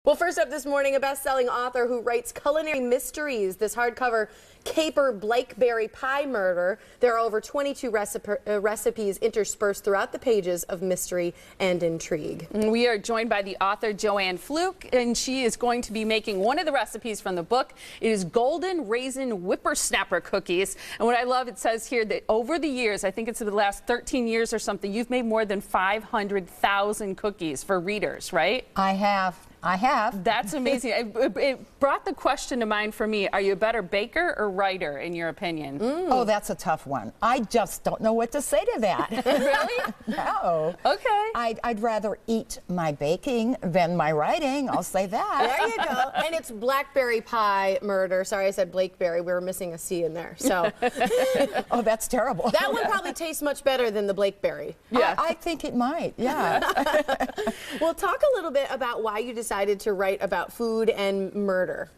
Well, first up this morning, a best-selling author who writes culinary mysteries. This hardcover caper blackberry pie murder. There are over 22 recipes interspersed throughout the pages of mystery and intrigue. We are joined by the author Joanne Fluke, and she is going to be making one of the recipes from the book. It is golden raisin whippersnapper cookies. And what I love, it says here that over the years, I think it's the last 13 years or something, you've made more than 500,000 cookies for readers, right? I have. That's amazing. It brought the question to mind for me. Are you a better baker or writer, in your opinion? Oh, that's a tough one. I just don't know what to say to that. Really? No. Okay. I'd rather eat my baking than my writing. I'll say that. There you go. And it's blackberry pie murder. Sorry, I said Blakeberry. We were missing a C in there. So Oh, that's terrible. that one probably tastes much better than the Blakeberry. Yeah. I think it might, yeah. Well, talk a little bit about why you decided to write about food and murder.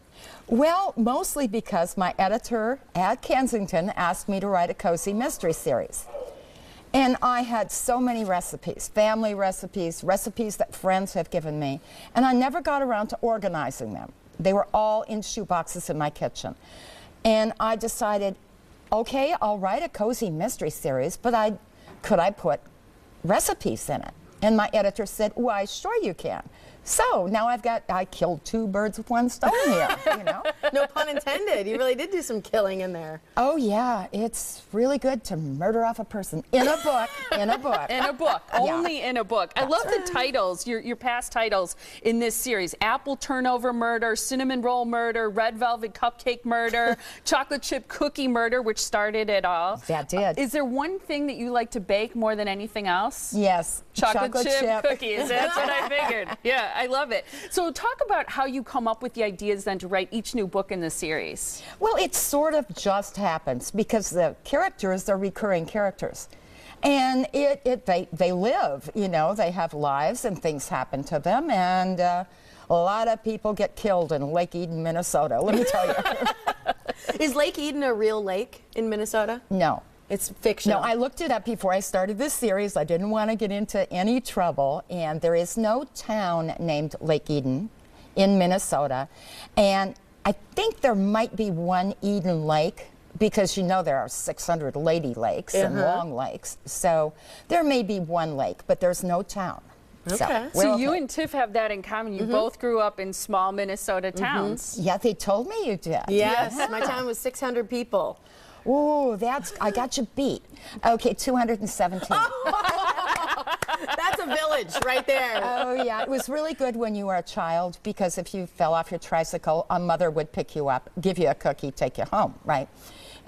Well, mostly because my editor at Kensington asked me to write a cozy mystery series. And I had so many recipes, family recipes, recipes that friends have given me, and I never got around to organizing them. They were all in shoeboxes in my kitchen. And I decided, okay, I'll write a cozy mystery series, but could I put recipes in it? And my editor said, why, sure you can. So now I killed two birds with one stone here, you know? No pun intended. You really did do some killing in there. Oh yeah, it's really good to murder off a person in a book, in a book. In a book, only in a book. I love the titles, your past titles in this series. Apple turnover murder, cinnamon roll murder, red velvet cupcake murder, chocolate chip cookie murder, which started it all. That did. Is there one thing that you like to bake more than anything else? Yes. Chocolate chip cookies. That's what I figured. Yeah, I love it. So talk about how you come up with the ideas then to write each new book in the series. Well, it sort of just happens because the characters are recurring characters. And they live, you know, they have lives and things happen to them, and a lot of people get killed in Lake Eden, Minnesota, let me tell you. Is Lake Eden a real lake in Minnesota? No. It's fictional. No, I looked it up before I started this series. I didn't want to get into any trouble, and there is no town named Lake Eden in Minnesota. And I think there might be one Eden Lake, because you know there are 600 lady lakes and long lakes. So there may be one lake, but there's no town. Okay. So you and Tiff have that in common. You both grew up in small Minnesota towns. Yeah, they told me you did. Yes, my town was 600 people. Ooh, I got you beat. Okay, 217. That's a village right there. Oh, yeah. It was really good when you were a child, because if you fell off your tricycle, a mother would pick you up, give you a cookie, take you home, right?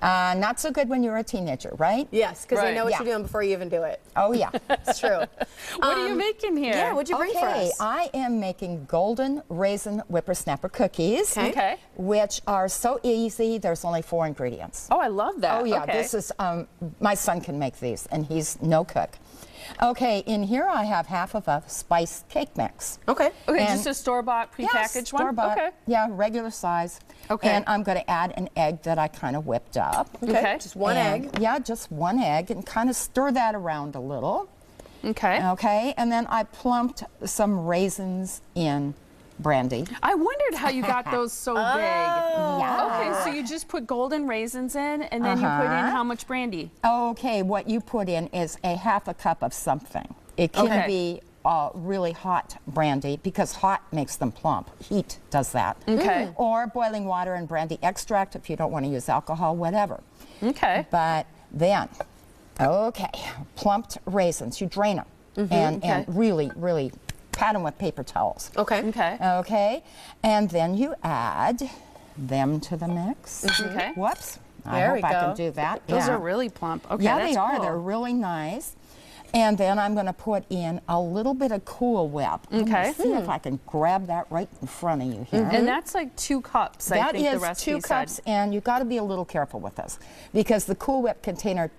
Not so good when you were a teenager, right? Yes, because they know what Yeah. you're doing before you even do it. Oh, yeah. It's true. What are you making here? Yeah, what'd you bring for us? I am making golden raisin whippersnapper cookies, Okay. which are so easy. There's only 4 ingredients. Oh, I love that. Oh, yeah. Okay. This is, my son can make these, and he's no cook. Okay, in here I have half of a spiced cake mix. Okay. Okay, And- just a store-bought prepackaged one? Store-bought. Okay. Yeah, regular size. Okay. And I'm going to add an egg that I kind of whipped up. Okay. Just one And- egg. Yeah, just one egg, and kind of stir that around a little. Okay. Okay, and then I plumped some raisins in brandy. I wondered how you got those so big. Yeah. Okay, so you just put golden raisins in, and then you put in how much brandy? Okay, what you put in is a half a cup of something. It can Okay. be really hot brandy, because hot makes them plump. Heat does that. Okay. Or boiling water and brandy extract if you don't want to use alcohol, whatever. Okay. But then, okay, plumped raisins, you drain them and really, really pat them with paper towels. Okay. Okay. Okay, and then you add them to the mix. Okay. Whoops. I There hope we I can go. do that. Those yeah. are really plump. Okay, Yeah, that's they are. cool. They're really nice. And then I'm going to put in a little bit of Cool Whip. Okay. Let me see if I can grab that right in front of you here. And that's like 2 cups, I That think the is recipe 2 cups, said. and you've got to be a little careful with this, because the Cool Whip container,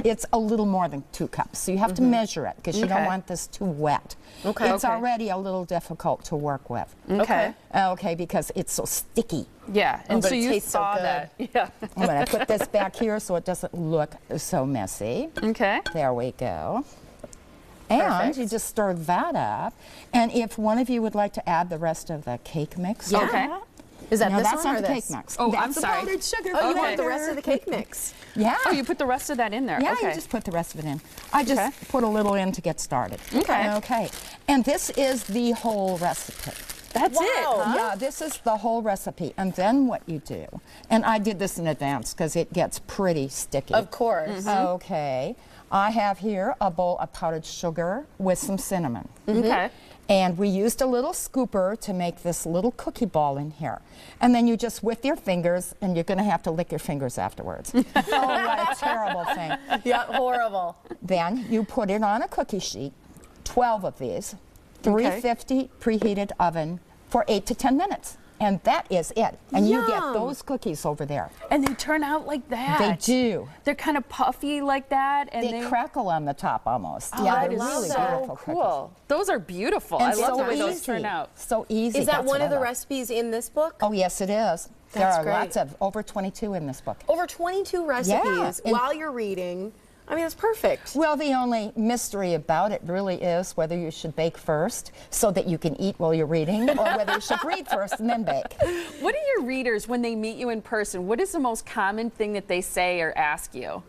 it's a little more than 2 cups. So you have to measure it, because you don't Okay. want this too wet. Okay. It's Okay. already a little difficult to work with. Okay. Okay, because it's so sticky. Yeah, and but so it you tastes so saw good. that. Yeah. I'm going to put this back here so it doesn't look so messy. Okay. There we go. And Perfect. you just stir that up. And if one of you would like to add the rest of the cake mix, Yeah. Okay. Is that no, this that's one not or the this? cake mix. Oh, that's I'm the sorry. powdered sugar. Oh, you want powder. the rest of the cake mix? Yeah. Oh, you put the rest of that in there. Yeah, okay. you just put the rest of it in. I just Okay. put a little in to get started. Okay. Okay. And this is the whole recipe. That's it. Wow. Huh? Yeah, this is the whole recipe. And then what you do, and I did this in advance because it gets pretty sticky. Of course. Okay. I have here a bowl of powdered sugar with some cinnamon. Okay. And we used a little scooper to make this little cookie ball in here. And then you just with your fingers, and you're going to have to lick your fingers afterwards. Oh, what a terrible thing. Yeah, horrible. Then you put it on a cookie sheet, 12 of these, 350 preheated oven for 8 to 10 minutes. And that is it. And you get Yum. those cookies over there. And they turn out like that. They do. They're kind of puffy like that, and They crackle on the top almost. Oh, yeah, that they're is really so beautiful cool. Those are beautiful. cookies. I And love the way so those turn easy. out. So easy. Is that That's one what of I the love. recipes in this book? Oh, yes, it is. There That's are great. lots of, over 22 in this book. Over 22 recipes and- while you're reading. I mean, it's perfect. Well, the only mystery about it really is whether you should bake first so that you can eat while you're reading, or whether you should read first and then bake. What do your readers, when they meet you in person, what is the most common thing that they say or ask you?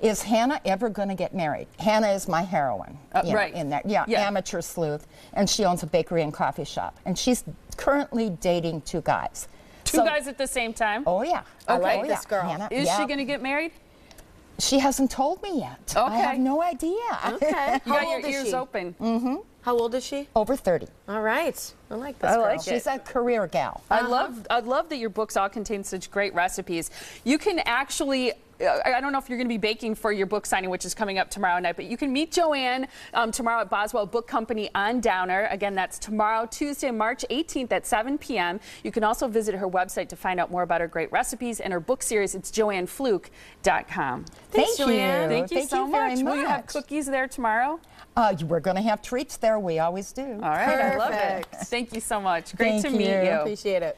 Is Hannah ever going to get married? Hannah is my heroine. You know, right. in that, yeah, Yeah. amateur sleuth, and she owns a bakery and coffee shop, and she's currently dating 2 guys. Two guys at the same time? Oh yeah. I Oh, like yeah. this girl. Hannah, Is yeah. she going to get married? She hasn't told me yet. I Okay. have no idea. Okay. You How got old your is ears she? open. How old is she? Over 30. All right. I like this I girl. like it. She's a career gal. I love that your books all contain such great recipes. You can actually, I don't know if you're going to be baking for your book signing, which is coming up tomorrow night, but you can meet Joanne tomorrow at Boswell Book Company on Downer. Again, that's tomorrow, Tuesday, March 18th at 7 p.m. You can also visit her website to find out more about her great recipes and her book series. It's joannefluke.com. Thanks, Thank Joanne. you. Thank you so very much. Will you have much. cookies there tomorrow? We're going to have treats there. We always do. All right, I love it. Perfect. Thank you so much. Great Thank to meet you. you. Appreciate it.